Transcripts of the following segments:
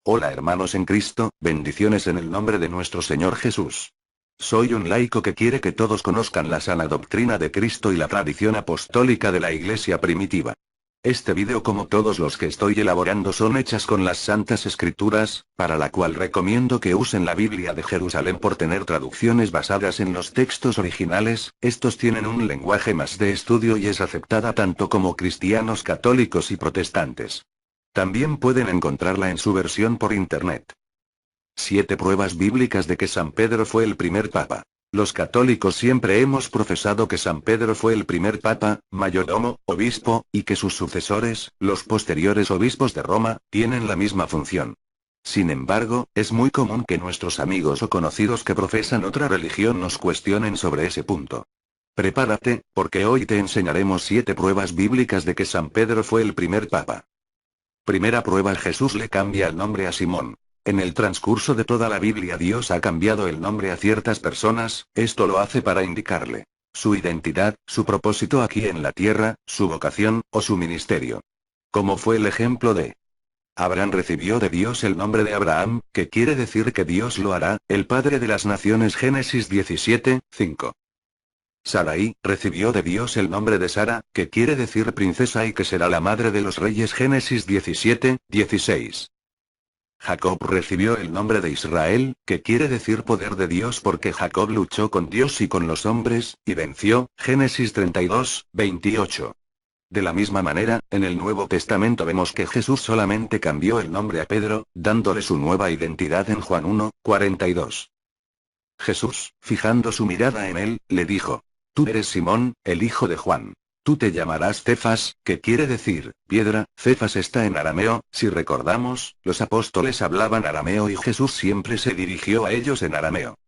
Hola hermanos en Cristo, bendiciones en el nombre de nuestro Señor Jesús. Soy un laico que quiere que todos conozcan la sana doctrina de Cristo y la tradición apostólica de la Iglesia primitiva. Este vídeo, como todos los que estoy elaborando, son hechas con las Santas Escrituras, para la cual recomiendo que usen la Biblia de Jerusalén por tener traducciones basadas en los textos originales. Estos tienen un lenguaje más de estudio y es aceptada tanto como cristianos católicos y protestantes. También pueden encontrarla en su versión por internet. 7 pruebas bíblicas de que San Pedro fue el primer papa. Los católicos siempre hemos profesado que San Pedro fue el primer papa, mayordomo, obispo, y que sus sucesores, los posteriores obispos de Roma, tienen la misma función. Sin embargo, es muy común que nuestros amigos o conocidos que profesan otra religión nos cuestionen sobre ese punto. Prepárate, porque hoy te enseñaremos 7 pruebas bíblicas de que San Pedro fue el primer papa. Primera prueba: Jesús le cambia el nombre a Simón. En el transcurso de toda la Biblia Dios ha cambiado el nombre a ciertas personas, esto lo hace para indicarle su identidad, su propósito aquí en la tierra, su vocación, o su ministerio. Como fue el ejemplo de Abraham: recibió de Dios el nombre de Abraham, que quiere decir que Dios lo hará, el padre de las naciones. Génesis 17, 5. Sarai recibió de Dios el nombre de Sara, que quiere decir princesa y que será la madre de los reyes. Génesis 17, 16. Jacob recibió el nombre de Israel, que quiere decir poder de Dios, porque Jacob luchó con Dios y con los hombres, y venció. Génesis 32, 28. De la misma manera, en el Nuevo Testamento vemos que Jesús solamente cambió el nombre a Pedro, dándole su nueva identidad en Juan 1, 42. Jesús, fijando su mirada en él, le dijo: Tú eres Simón, el hijo de Juan. Tú te llamarás Cefas, que quiere decir piedra. Cefas está en arameo. Si recordamos, los apóstoles hablaban arameo y Jesús siempre se dirigió a ellos en arameo.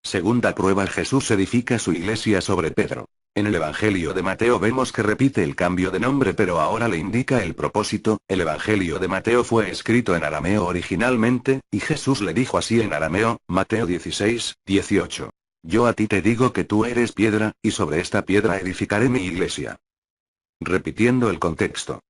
Segunda prueba: Jesús edifica su iglesia sobre Pedro. En el Evangelio de Mateo vemos que repite el cambio de nombre, pero ahora le indica el propósito. El Evangelio de Mateo fue escrito en arameo originalmente, y Jesús le dijo así en arameo, Mateo 16, 18. Yo a ti te digo que tú eres piedra, y sobre esta piedra edificaré mi iglesia. Repitiendo el contexto.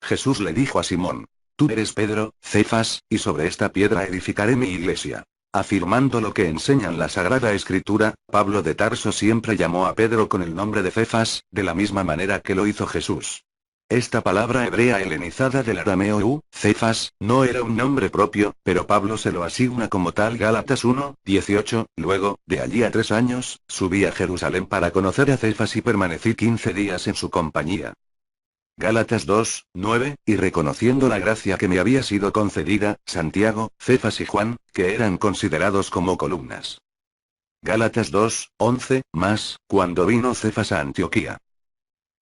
Jesús le dijo a Simón: Tú eres Pedro, Cefas, y sobre esta piedra edificaré mi iglesia. Afirmando lo que enseñan la Sagrada Escritura, Pablo de Tarso siempre llamó a Pedro con el nombre de Cefas, de la misma manera que lo hizo Jesús. Esta palabra hebrea helenizada del arameo Cefas, no era un nombre propio, pero Pablo se lo asigna como tal. Gálatas 1, 18, luego, de allí a 3 años, subí a Jerusalén para conocer a Cefas y permanecí 15 días en su compañía. Gálatas 2, 9, y reconociendo la gracia que me había sido concedida, Santiago, Cefas y Juan, que eran considerados como columnas. Gálatas 2, 11, más, cuando vino Cefas a Antioquía.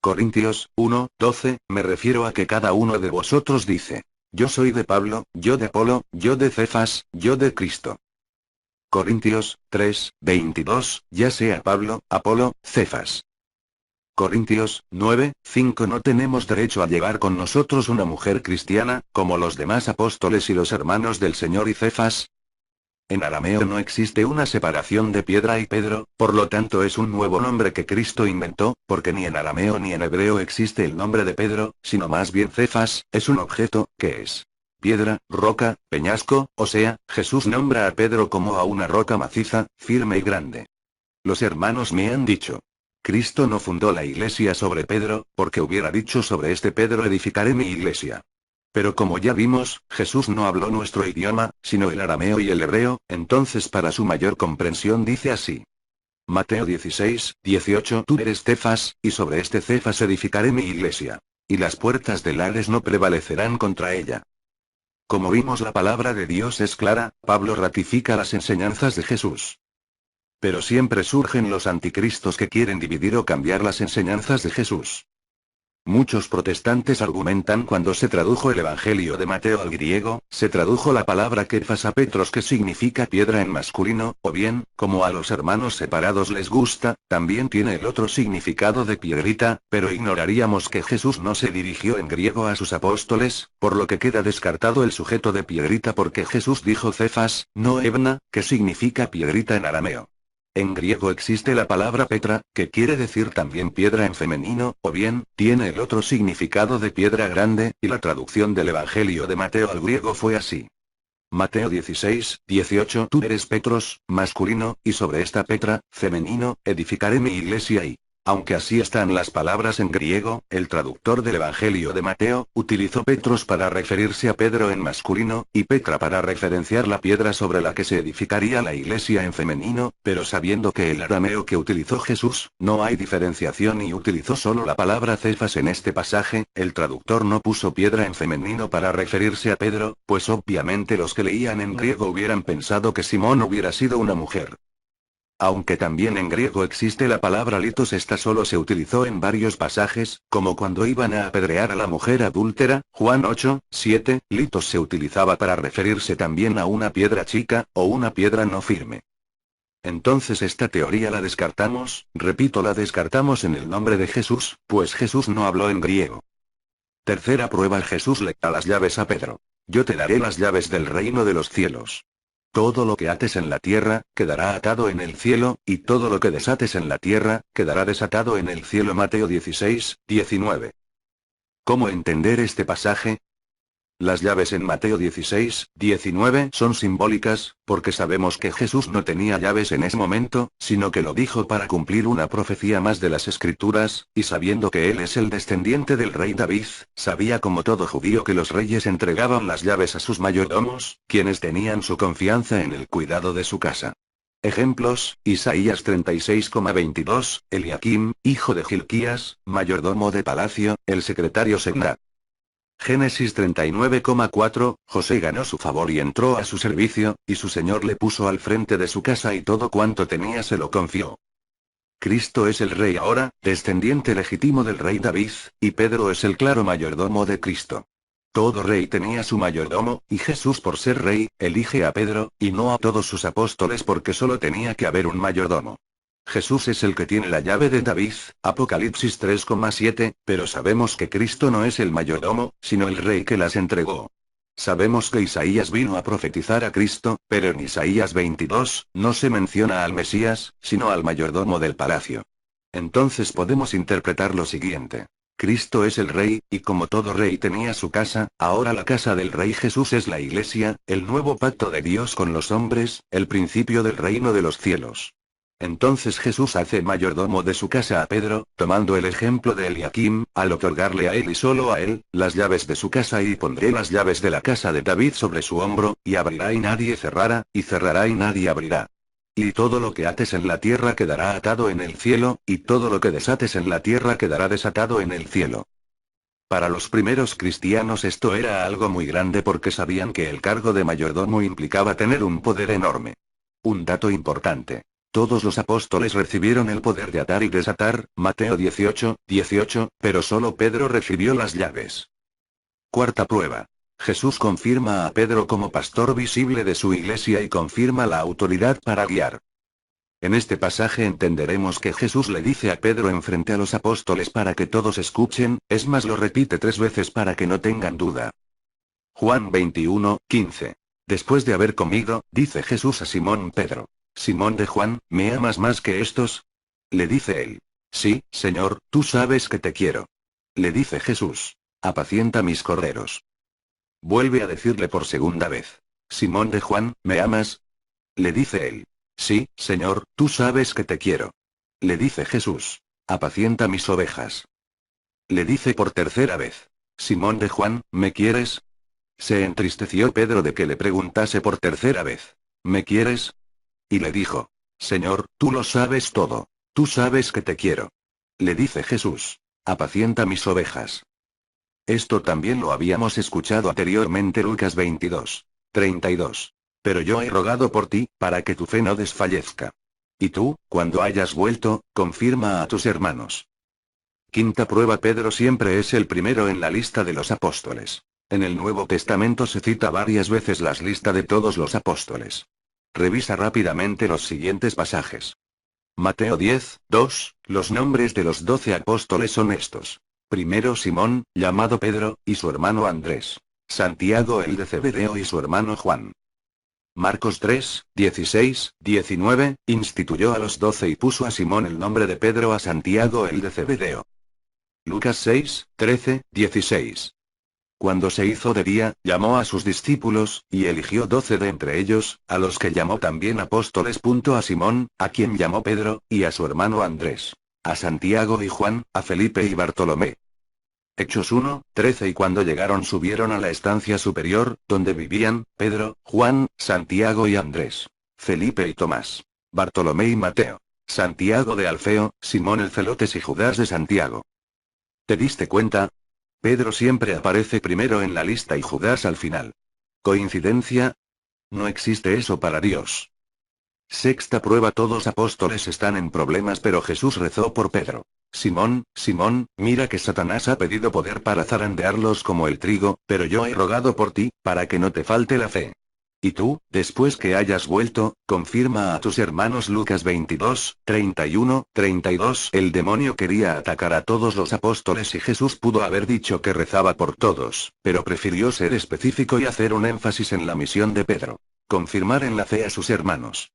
Corintios 1, 12, me refiero a que cada uno de vosotros dice: Yo soy de Pablo, yo de Apolo, yo de Cefas, yo de Cristo. Corintios 3, 22, ya sea Pablo, Apolo, Cefas. Corintios 9, 5. No tenemos derecho a llevar con nosotros una mujer cristiana, como los demás apóstoles y los hermanos del Señor y Cefas. En arameo no existe una separación de piedra y Pedro, por lo tanto es un nuevo nombre que Cristo inventó, porque ni en arameo ni en hebreo existe el nombre de Pedro, sino más bien Cefas, es un objeto, que es piedra, roca, peñasco, o sea, Jesús nombra a Pedro como a una roca maciza, firme y grande. Los hermanos me han dicho: Cristo no fundó la iglesia sobre Pedro, porque hubiera dicho sobre este Pedro edificaré mi iglesia. Pero como ya vimos, Jesús no habló nuestro idioma, sino el arameo y el hebreo, entonces para su mayor comprensión dice así. Mateo 16, 18. Tú eres Cefas, y sobre este Cefas edificaré mi iglesia. Y las puertas del Hades no prevalecerán contra ella. Como vimos, la palabra de Dios es clara. Pablo ratifica las enseñanzas de Jesús. Pero siempre surgen los anticristos que quieren dividir o cambiar las enseñanzas de Jesús. Muchos protestantes argumentan: cuando se tradujo el Evangelio de Mateo al griego, se tradujo la palabra Kefas a Petros, que significa piedra en masculino, o bien, como a los hermanos separados les gusta, también tiene el otro significado de piedrita, pero ignoraríamos que Jesús no se dirigió en griego a sus apóstoles, por lo que queda descartado el sujeto de piedrita, porque Jesús dijo Cefas, no Ebna, que significa piedrita en arameo. En griego existe la palabra Petra, que quiere decir también piedra en femenino, o bien, tiene el otro significado de piedra grande, y la traducción del Evangelio de Mateo al griego fue así. Mateo 16, 18. Tú eres Petros, masculino, y sobre esta Petra, femenino, edificaré mi iglesia y... Aunque así están las palabras en griego, el traductor del Evangelio de Mateo, utilizó Petros para referirse a Pedro en masculino, y Petra para referenciar la piedra sobre la que se edificaría la iglesia en femenino, pero sabiendo que el arameo que utilizó Jesús, no hay diferenciación y utilizó solo la palabra Cefas en este pasaje, el traductor no puso piedra en femenino para referirse a Pedro, pues obviamente los que leían en griego hubieran pensado que Simón hubiera sido una mujer. Aunque también en griego existe la palabra litos, esta solo se utilizó en varios pasajes, como cuando iban a apedrear a la mujer adúltera, Juan 8, 7, litos se utilizaba para referirse también a una piedra chica, o una piedra no firme. Entonces esta teoría la descartamos, repito, la descartamos en el nombre de Jesús, pues Jesús no habló en griego. Tercera prueba: Jesús le da las llaves a Pedro. Yo te daré las llaves del reino de los cielos. Todo lo que ates en la tierra, quedará atado en el cielo, y todo lo que desates en la tierra, quedará desatado en el cielo. Mateo 16, 19. ¿Cómo entender este pasaje? Las llaves en Mateo 16, 19 son simbólicas, porque sabemos que Jesús no tenía llaves en ese momento, sino que lo dijo para cumplir una profecía más de las Escrituras, y sabiendo que él es el descendiente del rey David, sabía como todo judío que los reyes entregaban las llaves a sus mayordomos, quienes tenían su confianza en el cuidado de su casa. Ejemplos: Isaías 36,22, Eliakim, hijo de Hilquías, mayordomo de palacio, el secretario Segna. Génesis 39,4, José ganó su favor y entró a su servicio, y su señor le puso al frente de su casa y todo cuanto tenía se lo confió. Cristo es el rey ahora, descendiente legítimo del rey David, y Pedro es el claro mayordomo de Cristo. Todo rey tenía su mayordomo, y Jesús, por ser rey, elige a Pedro, y no a todos sus apóstoles, porque solo tenía que haber un mayordomo. Jesús es el que tiene la llave de David, Apocalipsis 3,7, pero sabemos que Cristo no es el mayordomo, sino el rey que las entregó. Sabemos que Isaías vino a profetizar a Cristo, pero en Isaías 22, no se menciona al Mesías, sino al mayordomo del palacio. Entonces podemos interpretar lo siguiente. Cristo es el rey, y como todo rey tenía su casa, ahora la casa del rey Jesús es la iglesia, el nuevo pacto de Dios con los hombres, el principio del reino de los cielos. Entonces Jesús hace mayordomo de su casa a Pedro, tomando el ejemplo de Eliakim, al otorgarle a él y solo a él, las llaves de su casa, y pondré las llaves de la casa de David sobre su hombro, y abrirá y nadie cerrará, y cerrará y nadie abrirá. Y todo lo que ates en la tierra quedará atado en el cielo, y todo lo que desates en la tierra quedará desatado en el cielo. Para los primeros cristianos esto era algo muy grande, porque sabían que el cargo de mayordomo implicaba tener un poder enorme. Un dato importante. Todos los apóstoles recibieron el poder de atar y desatar, Mateo 18, 18, pero solo Pedro recibió las llaves. Cuarta prueba. Jesús confirma a Pedro como pastor visible de su iglesia y confirma la autoridad para guiar. En este pasaje entenderemos que Jesús le dice a Pedro enfrente a los apóstoles para que todos escuchen, es más, lo repite 3 veces para que no tengan duda. Juan 21, 15. Después de haber comido, dice Jesús a Simón Pedro: Simón de Juan, ¿me amas más que estos? Le dice él: Sí, Señor, tú sabes que te quiero. Le dice Jesús: apacienta mis corderos. Vuelve a decirle por segunda vez: Simón de Juan, ¿me amas? Le dice él: Sí, Señor, tú sabes que te quiero. Le dice Jesús: apacienta mis ovejas. Le dice por tercera vez: Simón de Juan, ¿me quieres? Se entristeció Pedro de que le preguntase por tercera vez: ¿me quieres? Y le dijo: Señor, tú lo sabes todo. Tú sabes que te quiero. Le dice Jesús: apacienta mis ovejas. Esto también lo habíamos escuchado anteriormente, Lucas 22, 32. Pero yo he rogado por ti, para que tu fe no desfallezca. Y tú, cuando hayas vuelto, confirma a tus hermanos. Quinta prueba: Pedro siempre es el primero en la lista de los apóstoles. En el Nuevo Testamento se cita varias veces la lista de todos los apóstoles. Revisa rápidamente los siguientes pasajes. Mateo 10, 2, los nombres de los 12 apóstoles son estos. Primero Simón, llamado Pedro, y su hermano Andrés. Santiago el de Zebedeo y su hermano Juan. Marcos 3, 16, 19, instituyó a los 12 y puso a Simón el nombre de Pedro, a Santiago el de Zebedeo. Lucas 6, 13, 16. Cuando se hizo de día, llamó a sus discípulos, y eligió 12 de entre ellos, a los que llamó también apóstoles. A Simón, a quien llamó Pedro, y a su hermano Andrés. A Santiago y Juan, a Felipe y Bartolomé. Hechos 1:13. Y cuando llegaron subieron a la estancia superior, donde vivían, Pedro, Juan, Santiago y Andrés. Felipe y Tomás. Bartolomé y Mateo. Santiago de Alfeo, Simón el Celotes y Judas de Santiago. ¿Te diste cuenta? Pedro siempre aparece primero en la lista y Judas al final. ¿Coincidencia? No existe eso para Dios. Sexta prueba: todos apóstoles están en problemas, pero Jesús rezó por Pedro. Simón, Simón, mira que Satanás ha pedido poder para zarandearlos como el trigo, pero yo he rogado por ti, para que no te falte la fe. Y tú, después que hayas vuelto, confirma a tus hermanos. Lucas 22:31-32. El demonio quería atacar a todos los apóstoles y Jesús pudo haber dicho que rezaba por todos, pero prefirió ser específico y hacer un énfasis en la misión de Pedro. Confirmar en la fe a sus hermanos.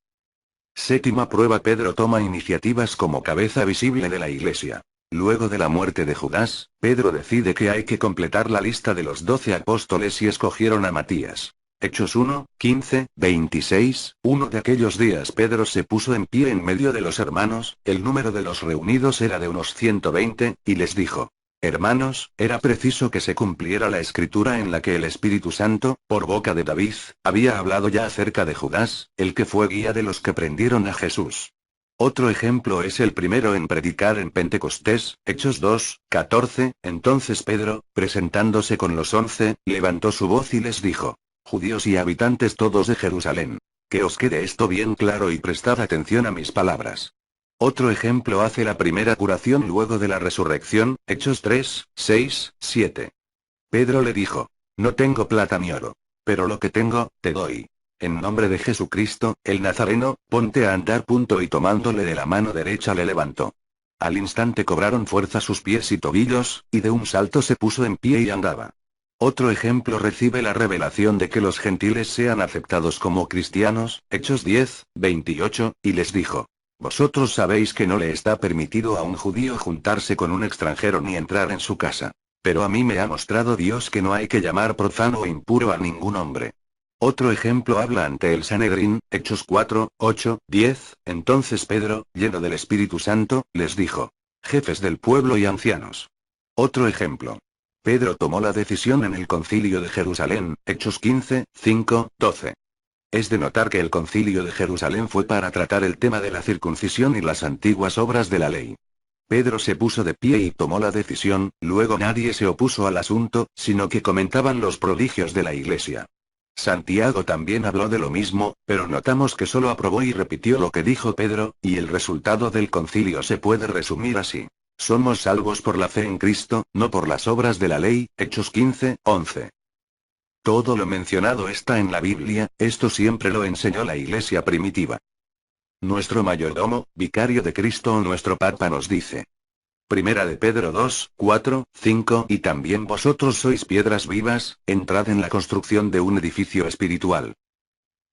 Séptima prueba: Pedro toma iniciativas como cabeza visible de la iglesia. Luego de la muerte de Judas, Pedro decide que hay que completar la lista de los 12 apóstoles y escogieron a Matías. Hechos 1:15-26. Uno de aquellos días Pedro se puso en pie en medio de los hermanos, el número de los reunidos era de unos 120, y les dijo: Hermanos, era preciso que se cumpliera la escritura en la que el Espíritu Santo, por boca de David, había hablado ya acerca de Judas, el que fue guía de los que prendieron a Jesús. Otro ejemplo es el primero en predicar en Pentecostés, Hechos 2:14. Entonces Pedro, presentándose con los 11, levantó su voz y les dijo: Judíos y habitantes todos de Jerusalén. Que os quede esto bien claro y prestad atención a mis palabras. Otro ejemplo hace la primera curación luego de la resurrección, Hechos 3:6-7. Pedro le dijo: No tengo plata ni oro. Pero lo que tengo, te doy. En nombre de Jesucristo, el Nazareno, ponte a andar. Y tomándole de la mano derecha le levantó. Al instante cobraron fuerza sus pies y tobillos, y de un salto se puso en pie y andaba. Otro ejemplo recibe la revelación de que los gentiles sean aceptados como cristianos, Hechos 10:28, y les dijo: Vosotros sabéis que no le está permitido a un judío juntarse con un extranjero ni entrar en su casa. Pero a mí me ha mostrado Dios que no hay que llamar profano o impuro a ningún hombre. Otro ejemplo habla ante el Sanedrín, Hechos 4:8-10, entonces Pedro, lleno del Espíritu Santo, les dijo: Jefes del pueblo y ancianos. Otro ejemplo. Pedro tomó la decisión en el concilio de Jerusalén, Hechos 15:5-12. Es de notar que el concilio de Jerusalén fue para tratar el tema de la circuncisión y las antiguas obras de la ley. Pedro se puso de pie y tomó la decisión, luego nadie se opuso al asunto, sino que comentaban los prodigios de la iglesia. Santiago también habló de lo mismo, pero notamos que solo aprobó y repitió lo que dijo Pedro, y el resultado del concilio se puede resumir así. Somos salvos por la fe en Cristo, no por las obras de la ley, Hechos 15:11. Todo lo mencionado está en la Biblia, esto siempre lo enseñó la iglesia primitiva. Nuestro mayordomo, vicario de Cristo o nuestro Papa nos dice. Primera de Pedro 2:4-5. Y también vosotros sois piedras vivas, entrad en la construcción de un edificio espiritual.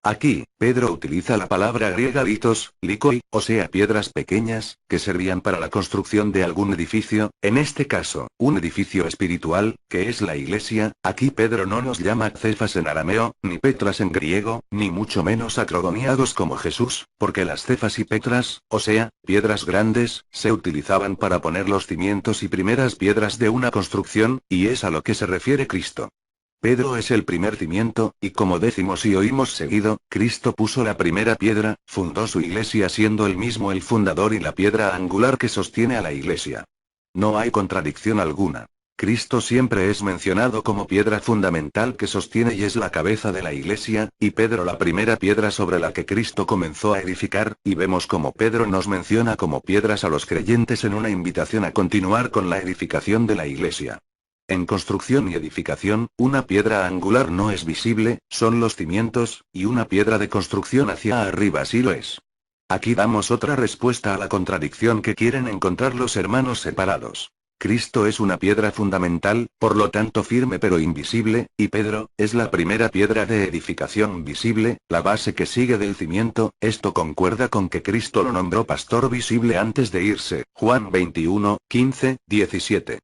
Aquí, Pedro utiliza la palabra griega litos, likoi, o sea piedras pequeñas, que servían para la construcción de algún edificio, en este caso, un edificio espiritual, que es la iglesia. Aquí Pedro no nos llama cefas en arameo, ni petras en griego, ni mucho menos acrogoniados como Jesús, porque las cefas y petras, o sea, piedras grandes, se utilizaban para poner los cimientos y primeras piedras de una construcción, y es a lo que se refiere Cristo. Pedro es el primer cimiento, y como decimos y oímos seguido, Cristo puso la primera piedra, fundó su iglesia siendo él mismo el fundador y la piedra angular que sostiene a la iglesia. No hay contradicción alguna. Cristo siempre es mencionado como piedra fundamental que sostiene y es la cabeza de la iglesia, y Pedro la primera piedra sobre la que Cristo comenzó a edificar, y vemos como Pedro nos menciona como piedras a los creyentes en una invitación a continuar con la edificación de la iglesia. En construcción y edificación, una piedra angular no es visible, son los cimientos, y una piedra de construcción hacia arriba sí lo es. Aquí damos otra respuesta a la contradicción que quieren encontrar los hermanos separados. Cristo es una piedra fundamental, por lo tanto firme pero invisible, y Pedro, es la primera piedra de edificación visible, la base que sigue del cimiento. Esto concuerda con que Cristo lo nombró pastor visible antes de irse, Juan 21:15-17.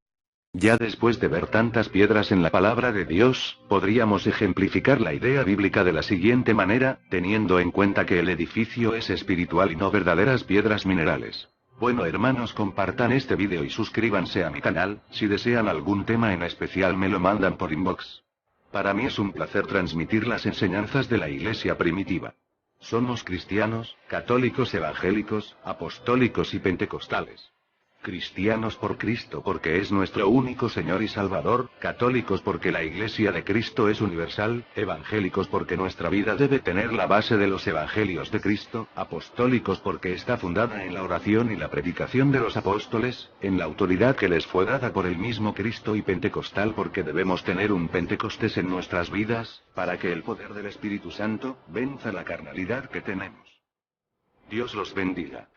Ya después de ver tantas piedras en la palabra de Dios, podríamos ejemplificar la idea bíblica de la siguiente manera, teniendo en cuenta que el edificio es espiritual y no verdaderas piedras minerales. Bueno hermanos, compartan este vídeo y suscríbanse a mi canal. Si desean algún tema en especial me lo mandan por inbox. Para mí es un placer transmitir las enseñanzas de la iglesia primitiva. Somos cristianos, católicos, evangélicos, apostólicos y pentecostales. Cristianos por Cristo porque es nuestro único Señor y Salvador, católicos porque la Iglesia de Cristo es universal, evangélicos porque nuestra vida debe tener la base de los Evangelios de Cristo, apostólicos porque está fundada en la oración y la predicación de los apóstoles, en la autoridad que les fue dada por el mismo Cristo, y pentecostal porque debemos tener un Pentecostés en nuestras vidas, para que el poder del Espíritu Santo venza la carnalidad que tenemos. Dios los bendiga.